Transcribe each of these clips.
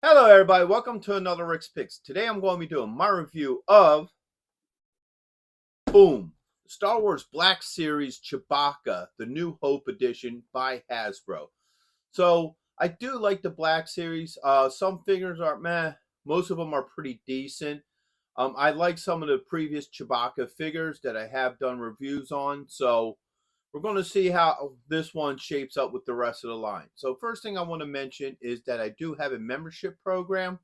Hello everybody, welcome to another Rick's Picks. Today I'm going to be doing my review of Star Wars Black Series Chewbacca, the New Hope edition by Hasbro. So I do like the Black Series. Some figures are meh, most of them are pretty decent. I like some of the previous Chewbacca figures that I have done reviews on, so we're going to see how this one shapes up with the rest of the line. So first thing I want to mention is that I do have a membership program.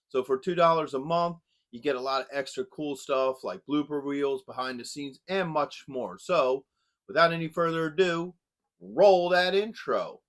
So for $2 a month, you get a lot of extra cool stuff like blooper reels, behind the scenes, and much more. So without any further ado, roll that intro.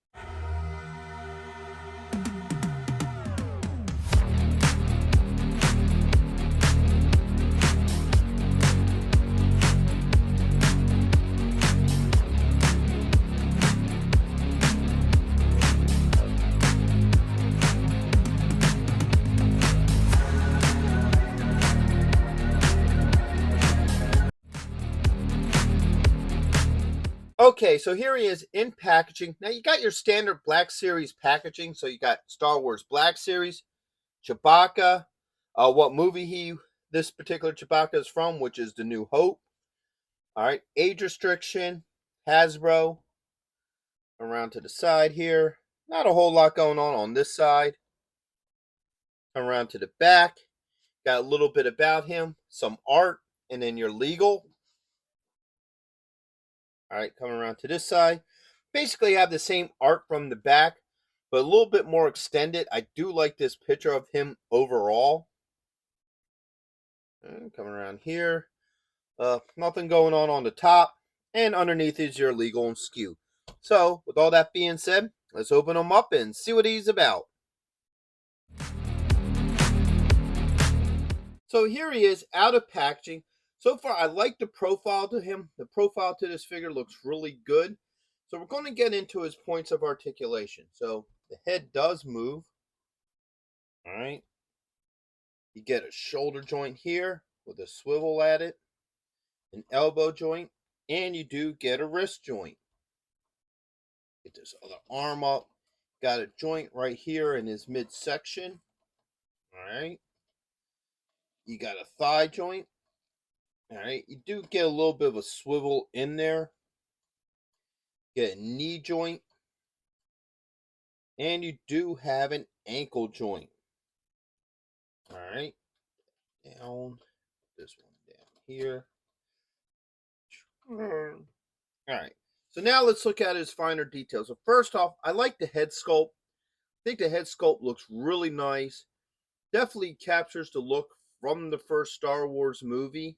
Okay, so here he is in packaging. Now you got your standard Black Series packaging. So you got Star Wars Black Series, Chewbacca, what movie this particular Chewbacca is from, which is The New Hope. All right, age restriction, Hasbro. Around to the side here. Not a whole lot going on this side. Come around to the back. Got a little bit about him, some art, and then your legal. All right, coming around to this side. Basically, have the same art from the back, but a little bit more extended. I do like this picture of him overall. And coming around here. Nothing going on the top. And underneath is your legal and skew. So, with all that being said, let's open him up and see what he's about. So here he is out of packaging. So far, I like the profile to him. The profile to this figure looks really good. So we're going to get into his points of articulation. So the head does move. All right. You get a shoulder joint here with a swivel at it, an elbow joint, and you do get a wrist joint. Get this other arm up. Got a joint right here in his midsection. All right. You got a thigh joint. All right, you do get a little bit of a swivel in there. Get a knee joint. And you do have an ankle joint. All right, down. This one down here. All right, so now let's look at his finer details. So first off, I like the head sculpt. I think the head sculpt looks really nice. Definitely captures the look from the first Star Wars movie.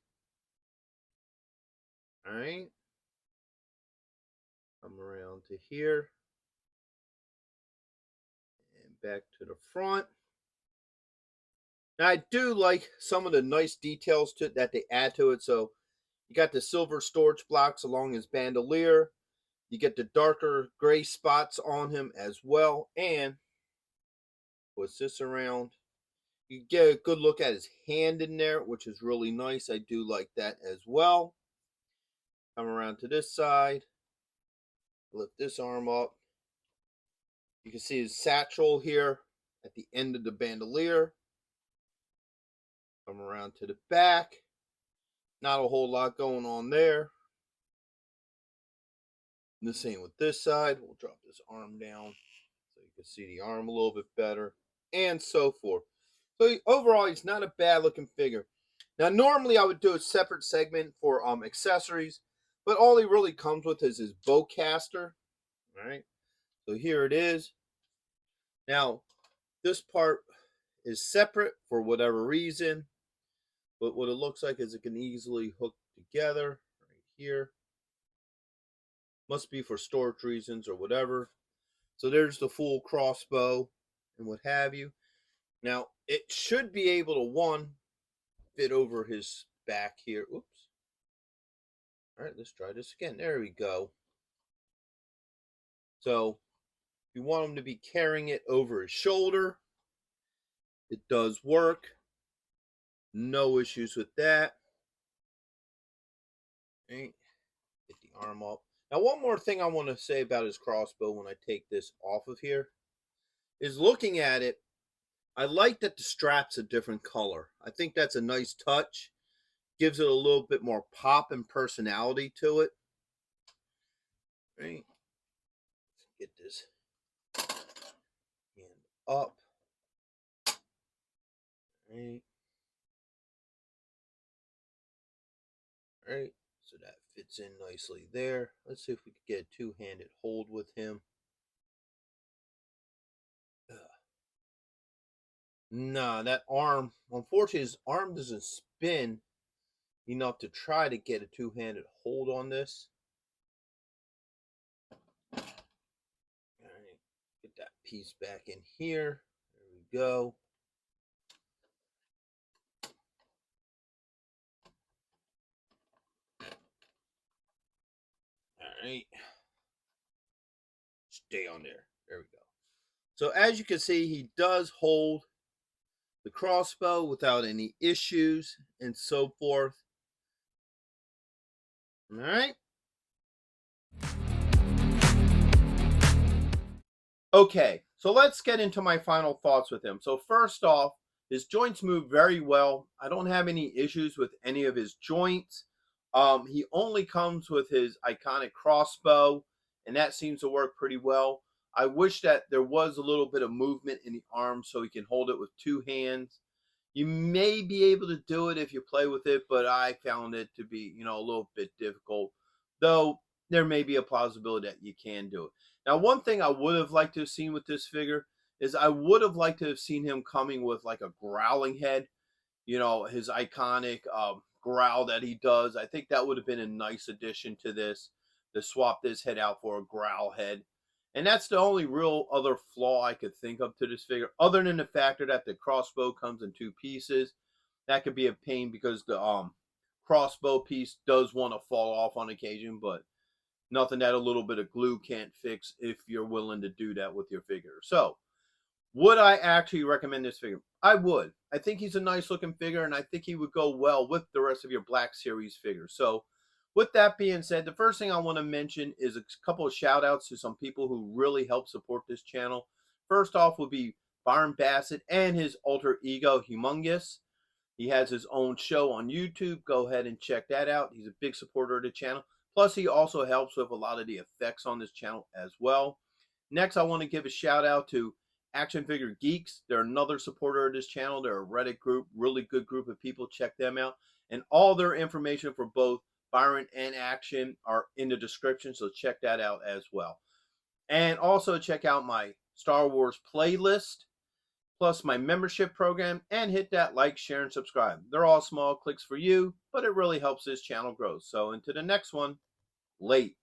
All right. Come around to here. And back to the front. Now, I do like some of the nice details to it that they add to it. So, you got the silver storage blocks along his bandolier. You get the darker gray spots on him as well. And, puts this around. You get a good look at his hand in there, which is really nice. I do like that as well. Come around to this side. Lift this arm up. You can see his satchel here at the end of the bandolier. Come around to the back. Not a whole lot going on there. And the same with this side. We'll drop this arm down so you can see the arm a little bit better. And so forth. So overall, he's not a bad looking figure. Now, normally I would do a separate segment for accessories. But all he really comes with is his bowcaster. All right. So here it is. Now, this part is separate for whatever reason. But what it looks like is it can easily hook together right here. Must be for storage reasons or whatever. So there's the full crossbow and what have you. Now, it should be able to, fit over his back here. Oops. All right, let's try this again. There we go. So, if you want him to be carrying it over his shoulder, it does work. No issues with that. Right. Get the arm up. Now, one more thing I want to say about his crossbow when I take this off of here is looking at it, I like that the strap's a different color. I think that's a nice touch. Gives it a little bit more pop and personality to it. Right. Let's get this hand up. Right. Right. So that fits in nicely there. Let's see if we can get a two-handed hold with him. Nah, that arm, unfortunately, his arm doesn't spin enough to try to get a two-handed hold on this. All right, get that piece back in here. There we go. All right. Stay on there. There we go. So as you can see, he does hold the crossbow without any issues and so forth. All right. Okay, so let's get into my final thoughts with him. So first off, his joints move very well. I don't have any issues with any of his joints. He only comes with his iconic crossbow, and that seems to work pretty well. I wish that there was a little bit of movement in the arm so he can hold it with two hands. You may be able to do it if you play with it, but I found it to be, a little bit difficult. Though there may be a possibility that you can do it. Now, one thing I would have liked to have seen with this figure is I would have liked to have seen him coming with like a growling head, his iconic growl that he does. I think that would have been a nice addition to this, to swap this head out for a growl head. And that's the only real other flaw I could think of to this figure, other than the factor that the crossbow comes in two pieces. That could be a pain because the crossbow piece does want to fall off on occasion, but nothing that a little bit of glue can't fix if you're willing to do that with your figure. So, would I actually recommend this figure? I would. I think he's a nice looking figure, and I think he would go well with the rest of your Black Series figures. So, with that being said, the first thing I want to mention is a couple of shout outs to some people who really help support this channel. First off would be Byron Bassett and his alter ego, Humongous. He has his own show on YouTube. Go ahead and check that out. He's a big supporter of the channel. Plus, he also helps with a lot of the effects on this channel as well. Next, I want to give a shout out to Action Figure Geeks. They're another supporter of this channel. They're a Reddit group, really good group of people. Check them out. And all their information for both Byron and Action are in the description, so check that out as well. And also check out my Star Wars playlist, plus my membership program, and hit that like, share, and subscribe. They're all small clicks for you, but it really helps this channel grow. So into the next one, late.